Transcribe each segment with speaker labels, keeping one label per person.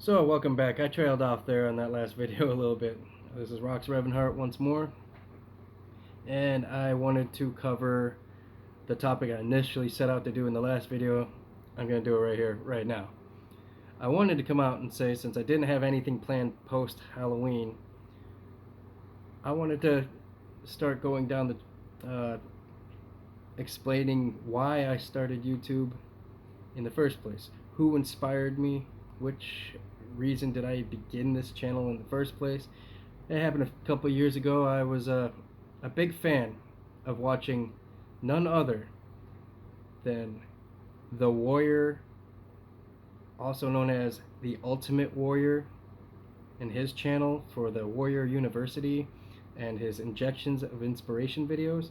Speaker 1: So, welcome back. I trailed off there on that last video a little bit. This is Rox Revanharte once more, and I wanted to cover the topic I initially set out to do in the last video. I'm going to do it right here, right now. I wanted to come out and say, since I didn't have anything planned post Halloween, I wanted to start going down the explaining why I started YouTube in the first place. Who inspired me? Which reason did I begin this channel in the first place? It happened a couple years ago. I was a big fan of watching none other than the Warrior, also known as the Ultimate Warrior, and his channel for the Warrior University and his injections of inspiration videos.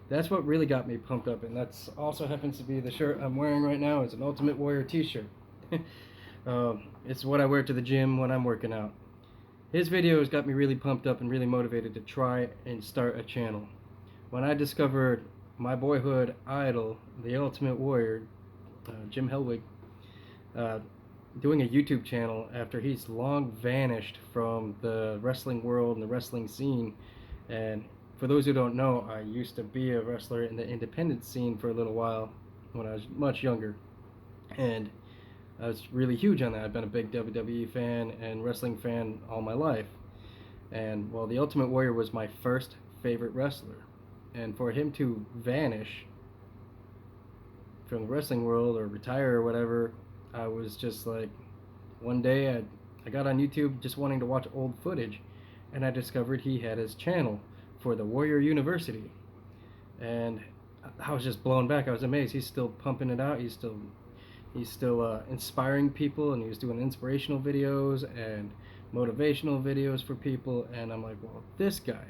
Speaker 1: That's what really got me pumped up, and that's also happens to be the shirt I'm wearing right now. It's an Ultimate Warrior t-shirt. It's what I wear to the gym when I'm working out. His videos got me really pumped up and really motivated to try and start a channel. When I discovered my boyhood idol, the Ultimate Warrior, Jim Hellwig, doing a YouTube channel after he's long vanished from the wrestling world and the wrestling scene. And for those who don't know, I used to be a wrestler in the independent scene for a little while when I was much younger. And I was really huge on that. I've been a big WWE fan and wrestling fan all my life. And well, the Ultimate Warrior was my first favorite wrestler. And for him to vanish from the wrestling world or retire or whatever, I was just like, one day I got on YouTube just wanting to watch old footage, and I discovered he had his channel for the Warrior University. And I was just blown back. I was amazed. He's still pumping it out. He's still inspiring people, and he was doing inspirational videos and motivational videos for people. And I'm like, well, this guy,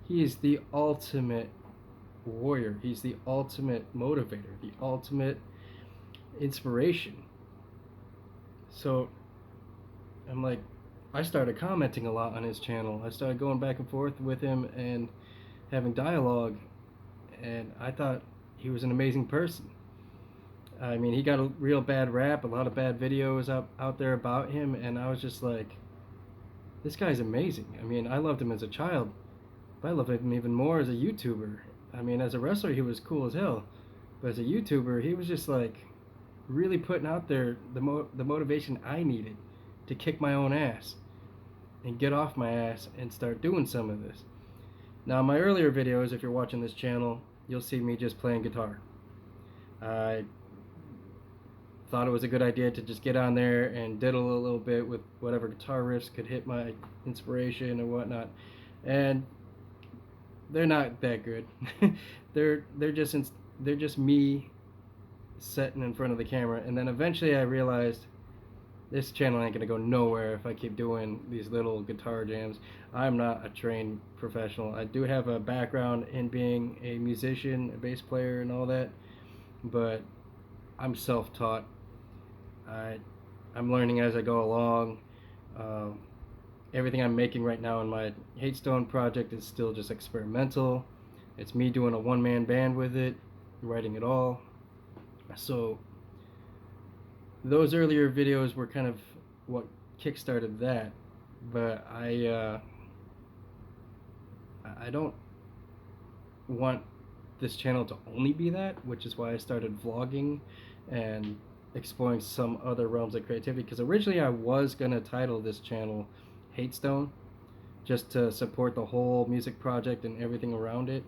Speaker 1: he's the ultimate warrior. He's the ultimate motivator, the ultimate inspiration. So I'm like, I started commenting a lot on his channel. I started going back and forth with him and having dialogue, and I thought he was an amazing person. I mean, he got a real bad rap, a lot of bad videos out there about him, and I was just like, this guy's amazing. I mean, I loved him as a child, but I love him even more as a YouTuber. I mean, as a wrestler, he was cool as hell, but as a YouTuber, he was just like really putting out there the motivation I needed to kick my own ass and get off my ass and start doing some of this. Now, in my earlier videos, if you're watching this channel, you'll see me just playing guitar. I thought it was a good idea to just get on there and diddle a little bit with whatever guitar riffs could hit my inspiration or whatnot, and they're not that good. they're just me sitting in front of the camera, and then eventually I realized this channel ain't gonna go nowhere if I keep doing these little guitar jams. I'm not a trained professional. I do have a background in being a musician, a bass player, and all that, but I'm self-taught. I'm learning as I go along. Everything I'm making right now in my Hatestone project is still just experimental. It's me doing a one-man band with it, writing it all. So those earlier videos were kind of what kickstarted that, but I don't want this channel to only be that, which is why I started vlogging and exploring some other realms of creativity. Because originally I was gonna title this channel Hatestone, just to support the whole music project and everything around it,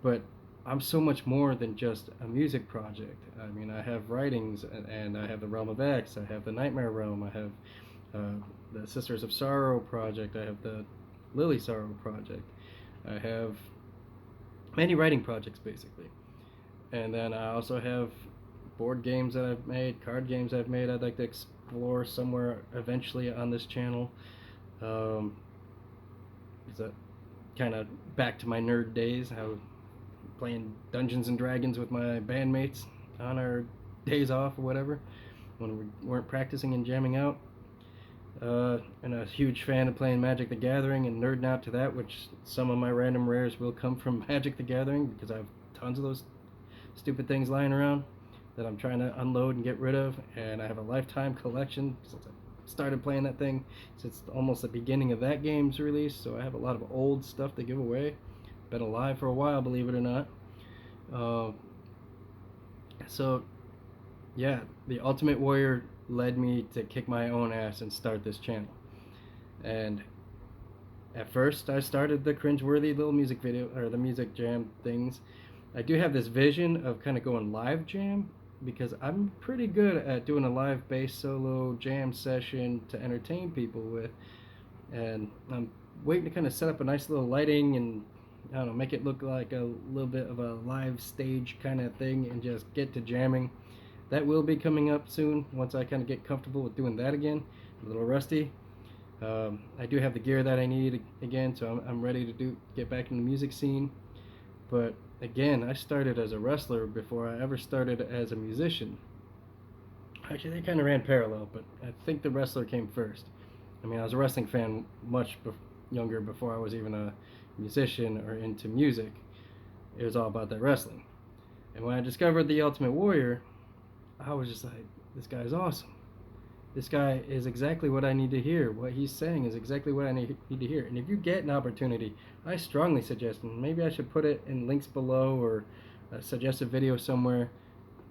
Speaker 1: but I'm so much more than just a music project. I mean, I have writings, and I have the Realm of X, I have the Nightmare Realm, I have the Sisters of Sorrow project, I have the Lily Sorrow project, I have many writing projects basically. And then I also have board games that I've made, card games I've made I'd like to explore somewhere eventually on this channel. Is that kind of back to my nerd days, how playing Dungeons and Dragons with my bandmates on our days off or whatever, when we weren't practicing and jamming out. And a huge fan of playing Magic the Gathering and nerding out to that, which some of my random rares will come from Magic the Gathering, because I have tons of those stupid things lying around that I'm trying to unload and get rid of, and I have a lifetime collection since I started playing that thing since almost the beginning of that game's release, so I have a lot of old stuff to give away. Been alive for a while, believe it or not. Uh, so yeah, the Ultimate Warrior led me to kick my own ass and start this channel. And at first, I started the cringeworthy little music video or the music jam things. I do have this vision of kind of going live jam because I'm pretty good at doing a live bass solo jam session to entertain people with, and I'm waiting to kind of set up a nice little lighting and I don't know, make it look like a little bit of a live stage kind of thing and just get to jamming. That will be coming up soon once I kind of get comfortable with doing that again. A little rusty. I do have the gear that I need again, so I'm ready to get back in the music scene. But again, I started as a wrestler before I ever started as a musician. Actually, they kind of ran parallel, but I think the wrestler came first. I mean, I was a wrestling fan much younger before I was even a musician or into music. It was all about that wrestling. And when I discovered the Ultimate Warrior, I was just like, this guy's awesome. This guy is exactly what I need to hear. What he's saying is exactly what I need to hear. And if you get an opportunity, I strongly suggest, and maybe I should put it in links below or suggest a video somewhere,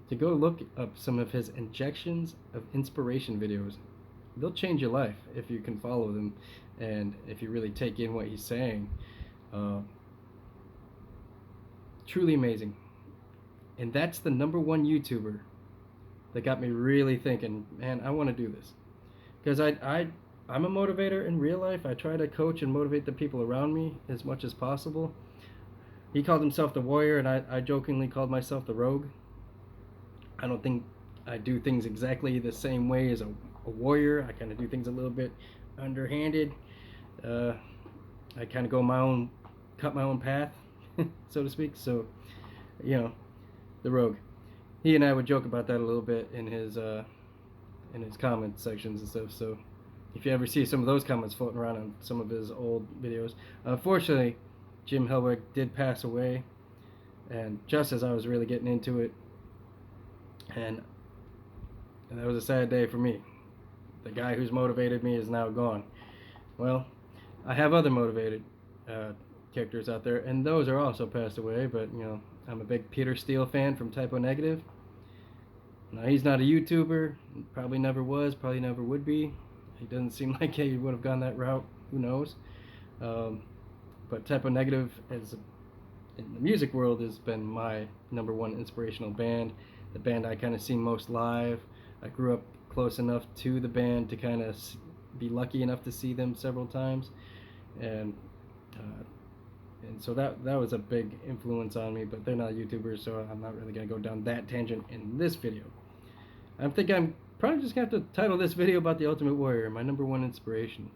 Speaker 1: to go look up some of his injections of inspiration videos. They'll change your life if you can follow them and if you really take in what he's saying. Truly amazing. And that's the #1 YouTuber that got me really thinking, man, I want to do this. Because I'm a motivator in real life. I try to coach and motivate the people around me as much as possible. He called himself the Warrior, and I jokingly called myself the Rogue. I don't think I do things exactly the same way as a warrior. I kind of do things a little bit underhanded. I kind of cut my own path, so to speak. So, the Rogue. He and I would joke about that a little bit in his comment sections and stuff. So if you ever see some of those comments floating around on some of his old videos, unfortunately, Jim Hellwig did pass away, and just as I was really getting into it, and that was a sad day for me. The guy who's motivated me is now gone. Well, I have other motivated characters out there, and those are also passed away. But I'm a big Peter Steele fan from Typo Negative. Now, he's not a YouTuber, probably never was, probably never would be. He doesn't seem like he would have gone that route, who knows. But Typo Negative, in the music world, has been my #1 inspirational band. The band I kind of seen most live. I grew up close enough to the band to kind of be lucky enough to see them several times. And so that was a big influence on me, but they're not YouTubers, so I'm not really going to go down that tangent in this video. I think I'm probably just going to have to title this video about the Ultimate Warrior, my #1 inspiration.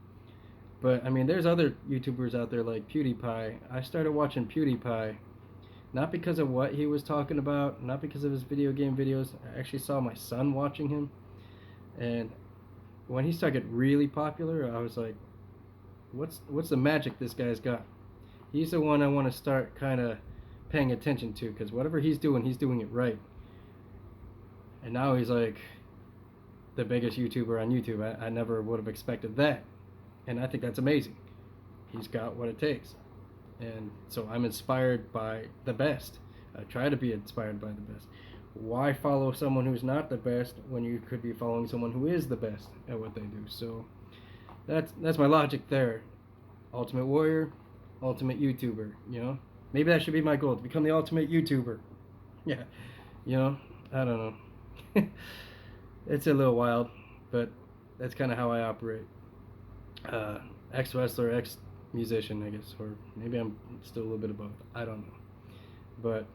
Speaker 1: But, I mean, there's other YouTubers out there like Pewdiepie. I started watching Pewdiepie not because of what he was talking about, not because of his video game videos. I actually saw my son watching him, and when he started getting really popular, I was like, what's the magic this guy's got? He's the one I want to start kind of paying attention to, because whatever he's doing it right. And now he's like the biggest YouTuber on YouTube. I never would have expected that. And I think that's amazing. He's got what it takes. And so I'm inspired by the best. I try to be inspired by the best. Why follow someone who's not the best when you could be following someone who is the best at what they do? So that's my logic there. Ultimate Warrior, ultimate YouTuber, Maybe that should be my goal, to become the ultimate YouTuber. Yeah, I don't know. It's a little wild, but that's kind of how I operate. Ex-wrestler, ex-musician, I guess, or maybe I'm still a little bit of both. I don't know. But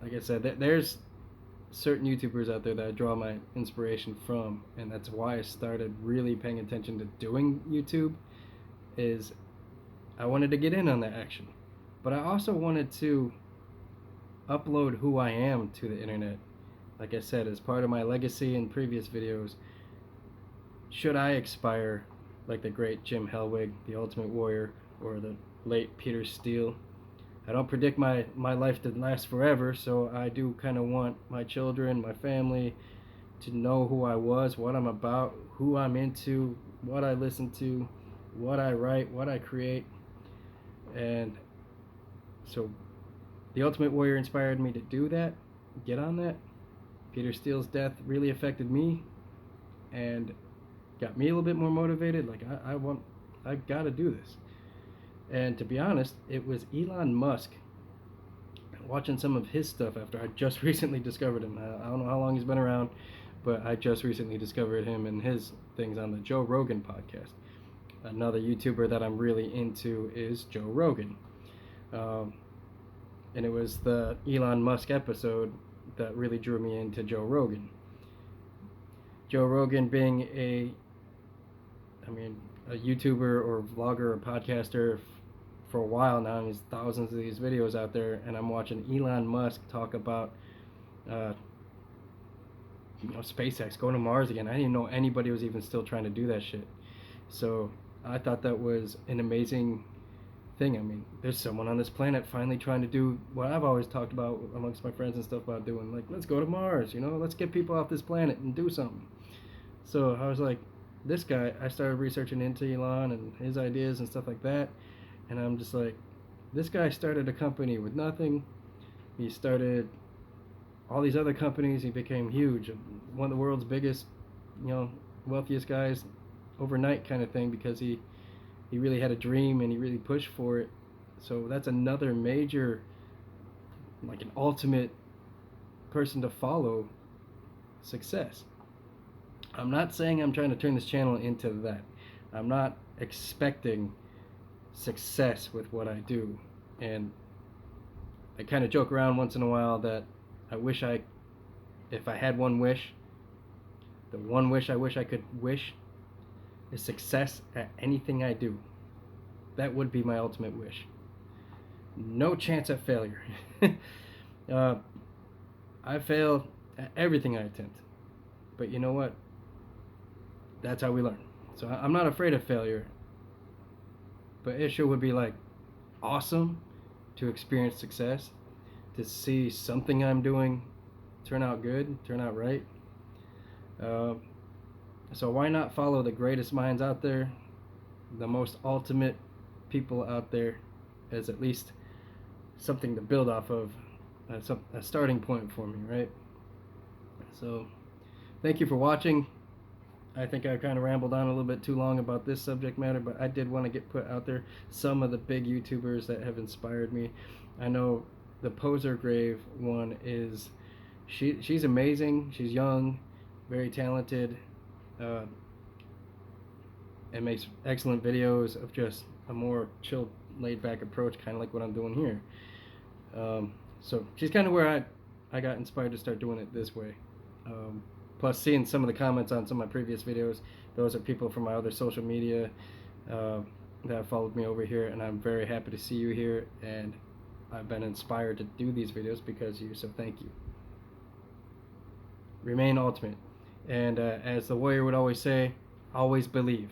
Speaker 1: like I said, there's certain YouTubers out there that I draw my inspiration from, and that's why I started really paying attention to doing YouTube. Is I wanted to get in on that action, but I also wanted to upload who I am to the internet. Like I said, as part of my legacy in previous videos, should I expire like the great Jim Hellwig, the Ultimate Warrior, or the late Peter Steele? I don't predict my life to last forever, so I do kind of want my children, my family, to know who I was, what I'm about, who I'm into, what I listen to, what I write, what I create. And so the Ultimate Warrior inspired me to do that, get on that. Peter Steele's death really affected me and got me a little bit more motivated. Like, I've got to do this. And to be honest, it was Elon Musk, watching some of his stuff after I just recently discovered him. I don't know how long he's been around, but I just recently discovered him and his things on the Joe Rogan podcast. Another YouTuber that I'm really into is Joe Rogan. And it was the Elon Musk episode that really drew me into Joe Rogan. Joe Rogan being a YouTuber or vlogger or podcaster for a while now, and there's thousands of these videos out there, and I'm watching Elon Musk talk about SpaceX, going to Mars again. I didn't even know anybody was even still trying to do that shit. So I thought that was an amazing thing. I mean, there's someone on this planet finally trying to do what I've always talked about amongst my friends and stuff about doing. Like, let's go to Mars, let's get people off this planet and do something. So I was like, this guy, I started researching into Elon and his ideas and stuff like that. And I'm just like, this guy started a company with nothing. He started all these other companies. He became huge. One of the world's biggest, wealthiest guys overnight kind of thing, because he really had a dream and he really pushed for it. So that's another major, like an ultimate person to follow success. I'm not saying I'm trying to turn this channel into that. I'm not expecting success with what I do. And I kind of joke around once in a while that if I had one wish, the one wish I wish I could wish is success at anything I do. That would be my ultimate wish. No chance at failure. I fail at everything I attempt. But you know what? That's how we learn. So I'm not afraid of failure. But it sure would be like awesome to experience success, to see something I'm doing turn out good, turn out right. So why not follow the greatest minds out there, the most ultimate people out there, as at least something to build off of, a starting point for me, right? So thank you for watching. I think I kind of rambled on a little bit too long about this subject matter, but I did want to get put out there some of the big YouTubers that have inspired me. I know the Posergrave one is, she's amazing. She's young, very talented, and makes excellent videos of just a more chilled, laid-back approach, kind of like what I'm doing here. So she's kind of where I got inspired to start doing it this way. Plus, seeing some of the comments on some of my previous videos, those are people from my other social media that have followed me over here, and I'm very happy to see you here, and I've been inspired to do these videos because of you, so thank you. Remain ultimate, and as the warrior would always say, always believe.